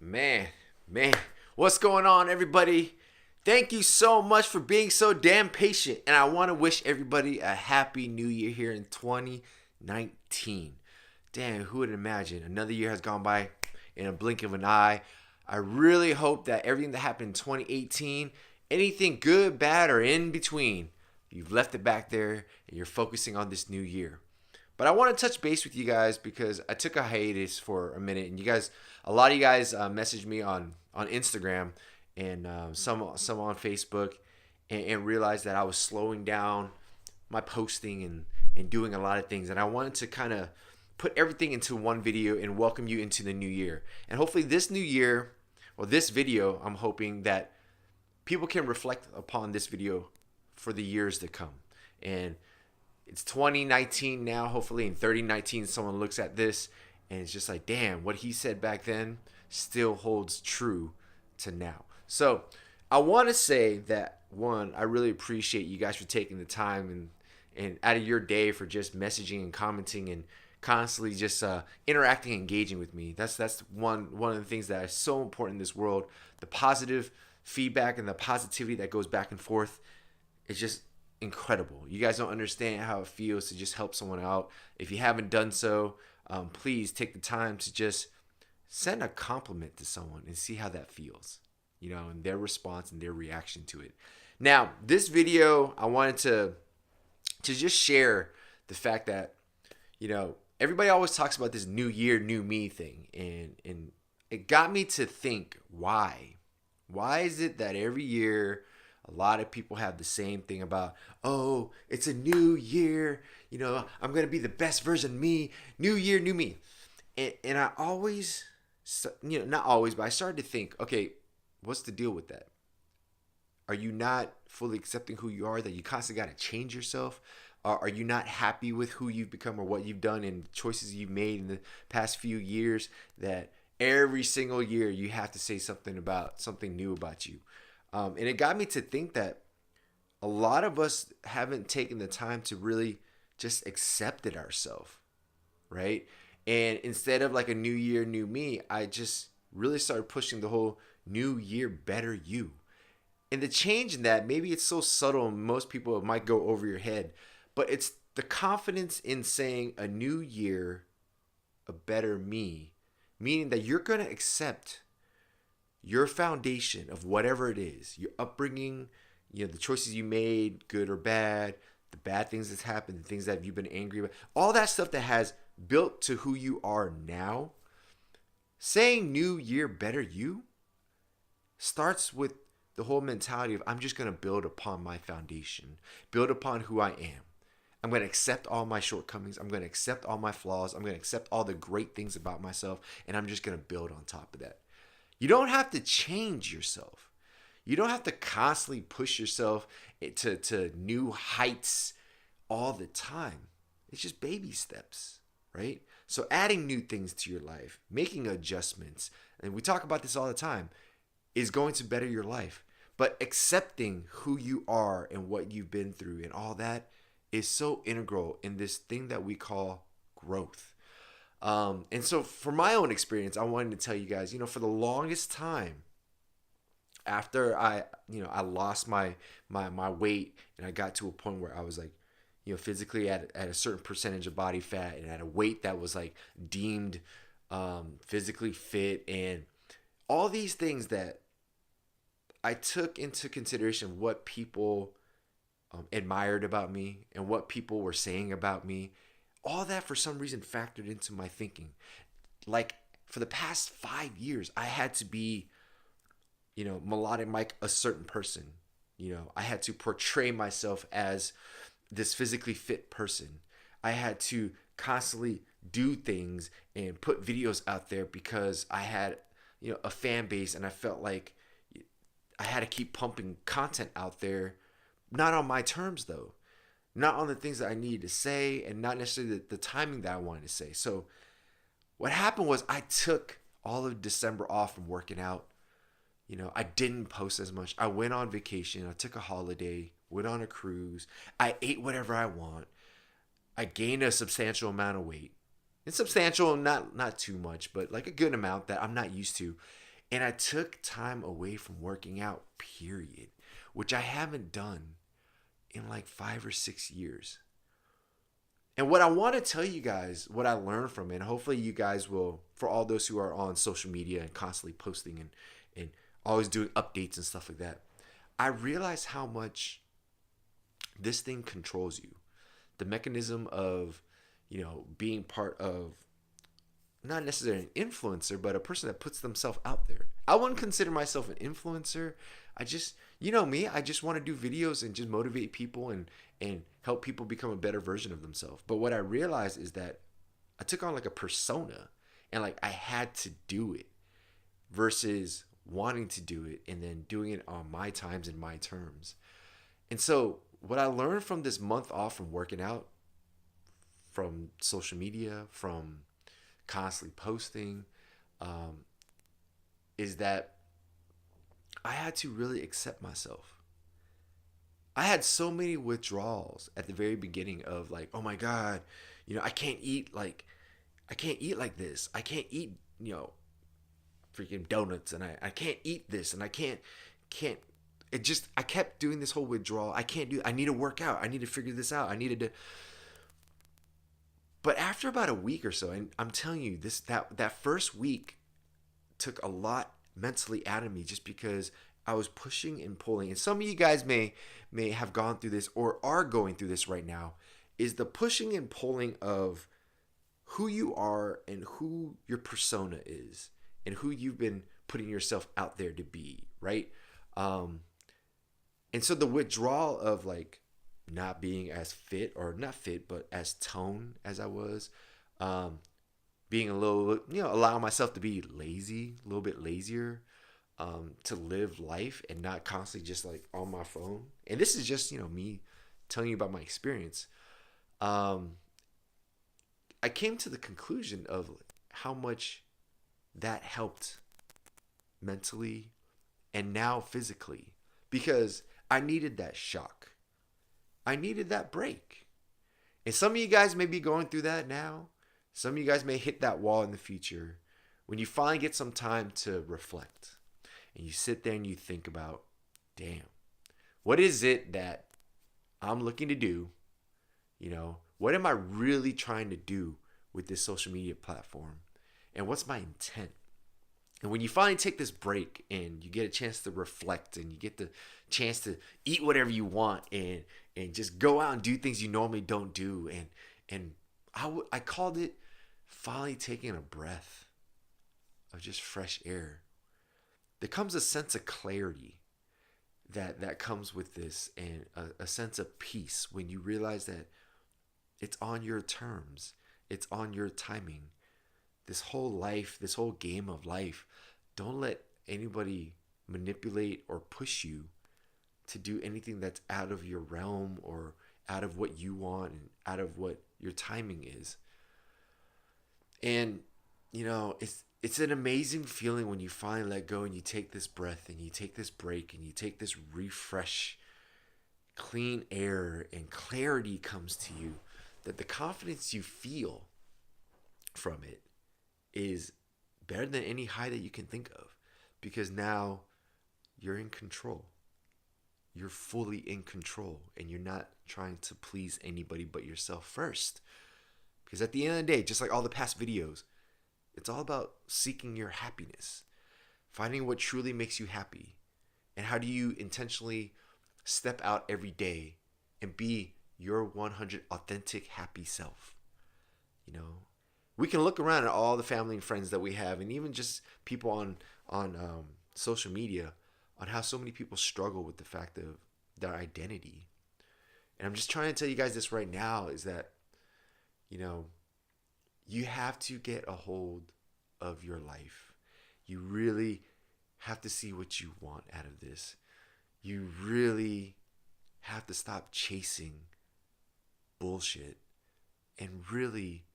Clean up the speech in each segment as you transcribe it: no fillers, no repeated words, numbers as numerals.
Man, man, what's going on, everybody? Thank you so much for being so damn patient. And I want to wish everybody a happy new year here in 2019. Damn, who would imagine? Another year has gone by in a blink of an eye. I really hope that everything that happened in 2018, anything good, bad, or in between, you've left it back there and you're focusing on this new year. But I want to touch base with you guys because I took a hiatus for a minute, and a lot of you guys messaged me on Instagram and some on Facebook, and realized that I was slowing down my posting and doing a lot of things, and I wanted to kind of put everything into one video and welcome you into the new year. And hopefully this new year, or this video, I'm hoping that people can reflect upon this video for the years to come. And it's 2019 now. Hopefully in 2019 someone looks at this and it's just like, damn, what he said back then still holds true to now. So I want to say that, one, I really appreciate you guys for taking the time and out of your day for just messaging and commenting and constantly just interacting and engaging with me. That's one of the things that is so important in this world. The positive feedback and the positivity that goes back and forth is just incredible. You guys don't understand how it feels to just help someone out. If you haven't done so, please take the time to just send a compliment to someone and see how that feels, and their response and their reaction to it. Now, this video, I wanted to just share the fact that, everybody always talks about this new year, new me thing, and it got me to think, why? Why is it that every year a lot of people have the same thing about, oh, it's a new year, I'm going to be the best version of me, new year, new me. And I always, not always, but I started to think, okay, what's the deal with that? Are you not fully accepting who you are, that you constantly got to change yourself? Are you not happy with who you've become or what you've done and the choices you've made in the past few years, that every single year you have to say something new about you? And it got me to think that a lot of us haven't taken the time to really just accept it ourselves, right? And instead of like a new year, new me, I just really started pushing the whole new year, better you. And the change in that, maybe it's so subtle and most people, it might go over your head, but it's the confidence in saying a new year, a better me, meaning that you're going to accept your foundation of whatever it is, your upbringing, the choices you made, good or bad, the bad things that's happened, the things that you've been angry about, all that stuff that has built to who you are now. Saying new year, better you starts with the whole mentality of, I'm just going to build upon my foundation, build upon who I am. I'm going to accept all my shortcomings. I'm going to accept all my flaws. I'm going to accept all the great things about myself, and I'm just going to build on top of that. You don't have to change yourself. You don't have to constantly push yourself to new heights all the time. It's just baby steps, right? So adding new things to your life, making adjustments, and we talk about this all the time, is going to better your life. But accepting who you are and what you've been through and all that is so integral in this thing that we call growth. And so for my own experience, I wanted to tell you guys, for the longest time, after I lost my weight and I got to a point where I was like, physically at a certain percentage of body fat and at a weight that was like deemed physically fit, and all these things that I took into consideration what people admired about me and what people were saying about me. All that for some reason factored into my thinking. Like for the past 5 years, I had to be, MelodicMic, a certain person. I had to portray myself as this physically fit person. I had to constantly do things and put videos out there because I had, a fan base, and I felt like I had to keep pumping content out there, not on my terms though. Not on the things that I needed to say, and not necessarily the timing that I wanted to say. So what happened was I took all of December off from working out. I didn't post as much. I went on vacation. I took a holiday, went on a cruise. I ate whatever I want. I gained a substantial amount of weight. It's substantial, not too much, but like a good amount that I'm not used to. And I took time away from working out, period, which I haven't done in like 5 or 6 years. And what I want to tell you guys, what I learned from it, and hopefully you guys will, for all those who are on social media and constantly posting and always doing updates and stuff like that, I realized how much this thing controls you. The mechanism of, being part of not necessarily an influencer, but a person that puts themselves out there. I wouldn't consider myself an influencer. I just, me, I just want to do videos and just motivate people and help people become a better version of themselves. But what I realized is that I took on like a persona and like I had to do it versus wanting to do it and then doing it on my times and my terms. And so what I learned from this month off from working out, from social media, from constantly posting, is that I had to really accept myself. I had so many withdrawals at the very beginning of like, oh my God, I can't eat like this. I can't eat, freaking donuts, and I can't eat this, and I can't it just, I kept doing this whole withdrawal. I need to work out. I need to figure this out. I needed to. But after about a week or so, and I'm telling you, that first week took a lot mentally out of me just because I was pushing and pulling. And some of you guys may have gone through this or are going through this right now, is the pushing and pulling of who you are and who your persona is and who you've been putting yourself out there to be, right? And so the withdrawal of like not being as fit, or not fit, but as toned as I was, being a little, allowing myself to be lazy, a little bit lazier, to live life and not constantly just like on my phone. And this is just, me telling you about my experience. I came to the conclusion of how much that helped mentally and now physically, because I needed that shock. I needed that break. And some of you guys may be going through that now. Some of you guys may hit that wall in the future when you finally get some time to reflect. And you sit there and you think about, damn, what is it that I'm looking to do? What am I really trying to do with this social media platform? And what's my intent? And when you finally take this break and you get a chance to reflect and you get the chance to eat whatever you want and just go out and do things you normally don't do, and I called it finally taking a breath of just fresh air. There comes a sense of clarity that comes with this, and a sense of peace when you realize that it's on your terms, it's on your timing. This whole life, this whole game of life, don't let anybody manipulate or push you to do anything that's out of your realm or out of what you want and out of what your timing is. And it's an amazing feeling when you finally let go and you take this breath and you take this break and you take this refresh, clean air, and clarity comes to you, that the confidence you feel from it is better than any high that you can think of, because now you're in control. You're fully in control, and you're not trying to please anybody but yourself first. Because at the end of the day, just like all the past videos, it's all about seeking your happiness, finding what truly makes you happy, and how do you intentionally step out every day and be your 100 authentic happy self. We can look around at all the family and friends that we have, and even just people on social media, on how so many people struggle with the fact of their identity. And I'm just trying to tell you guys this right now, is that you have to get a hold of your life. You really have to see what you want out of this. You really have to stop chasing bullshit and really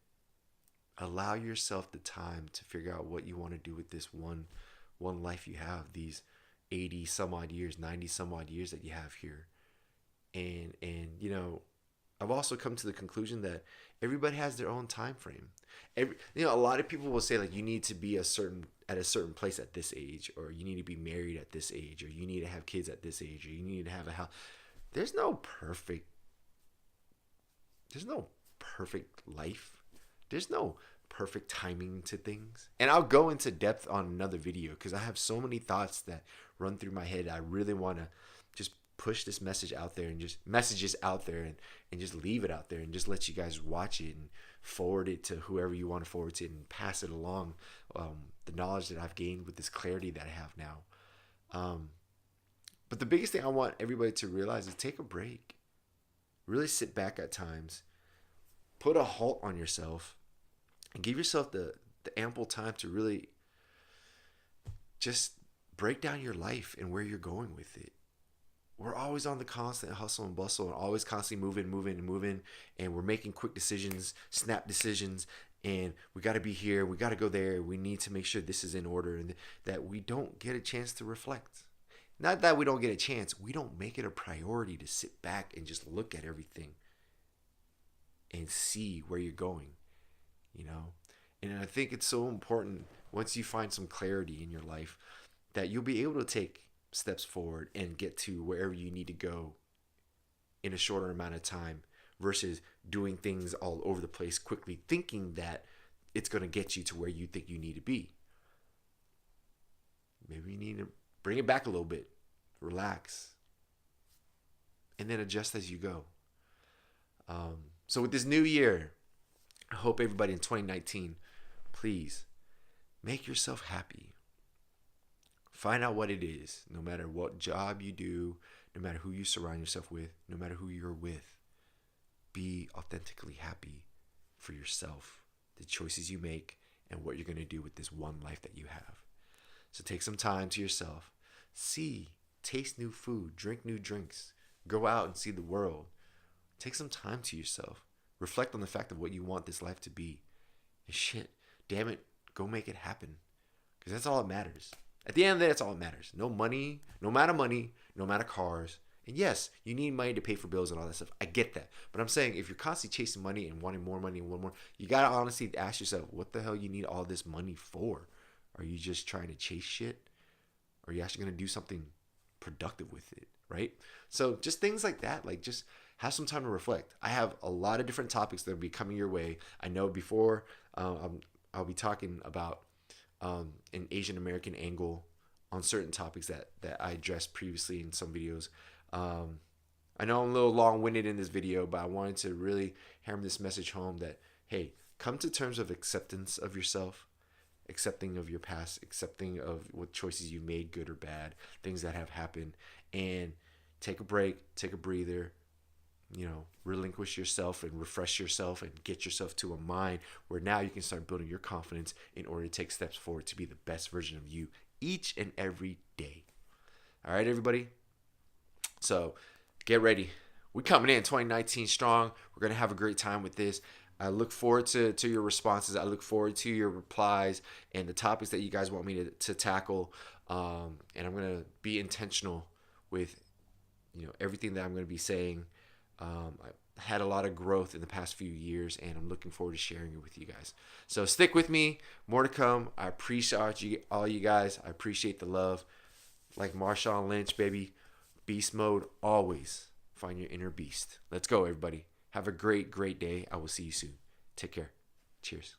allow yourself the time to figure out what you want to do with this one life you have, these 80 some odd years, 90 some odd years that you have here. And I've also come to the conclusion that everybody has their own time frame. A lot of people will say like you need to be at a certain place at this age, or you need to be married at this age, or you need to have kids at this age, or you need to have a house. There's no perfect. There's no perfect life. There's no perfect timing to things. And I'll go into depth on another video because I have so many thoughts that run through my head. I really want to just push this message out there and just messages out there and just leave it out there and just let you guys watch it and forward it to whoever you want to forward to and pass it along. The knowledge that I've gained with this clarity that I have now. But the biggest thing I want everybody to realize is take a break. Really sit back at times. Put a halt on yourself and give yourself the ample time to really just break down your life and where you're going with it. We're always on the constant hustle and bustle and always constantly moving. And we're making quick decisions, snap decisions. And we got to be here. We got to go there. We need to make sure this is in order and that we don't get a chance to reflect. Not that we don't get a chance. We don't make it a priority to sit back and just look at everything and see where you're going, And I think it's so important once you find some clarity in your life that you'll be able to take steps forward and get to wherever you need to go in a shorter amount of time versus doing things all over the place quickly, thinking that it's going to get you to where you think you need to be. Maybe you need to bring it back a little bit, relax, and then adjust as you go. So with this new year, I hope everybody in 2019, please make yourself happy. Find out what it is, no matter what job you do, no matter who you surround yourself with, no matter who you're with. Be authentically happy for yourself, the choices you make, and what you're going to do with this one life that you have. So take some time to yourself. Taste new food, drink new drinks, go out and see the world. Take some time to yourself. Reflect on the fact of what you want this life to be. And damn it, go make it happen. Because that's all that matters. At the end of the day, that's all that matters. No money, no amount of money, no amount of cars. And yes, you need money to pay for bills and all that stuff. I get that. But I'm saying if you're constantly chasing money and wanting more money and more, you got to honestly ask yourself, what the hell you need all this money for? Are you just trying to chase shit? Or are you actually going to do something productive with it, right? So just things like that, like just have some time to reflect. I have a lot of different topics that will be coming your way. I know before I'll be talking about an Asian American angle on certain topics that I addressed previously in some videos. I know I'm a little long-winded in this video, but I wanted to really hammer this message home that, hey, come to terms of acceptance of yourself, accepting of your past, accepting of what choices you made, good or bad, things that have happened, and take a break, take a breather, relinquish yourself and refresh yourself and get yourself to a mind where now you can start building your confidence in order to take steps forward to be the best version of you each and every day. All right, everybody? So get ready. We're coming in 2019 strong. We're going to have a great time with this. I look forward to your responses. I look forward to your replies and the topics that you guys want me to tackle. And I'm going to be intentional with everything that I'm going to be saying. I had a lot of growth in the past few years, and I'm looking forward to sharing it with you guys. So stick with me. More to come. I appreciate all you guys. I appreciate the love. Like Marshawn Lynch, baby. Beast mode always. Find your inner beast. Let's go, everybody. Have a great, great day. I will see you soon. Take care. Cheers.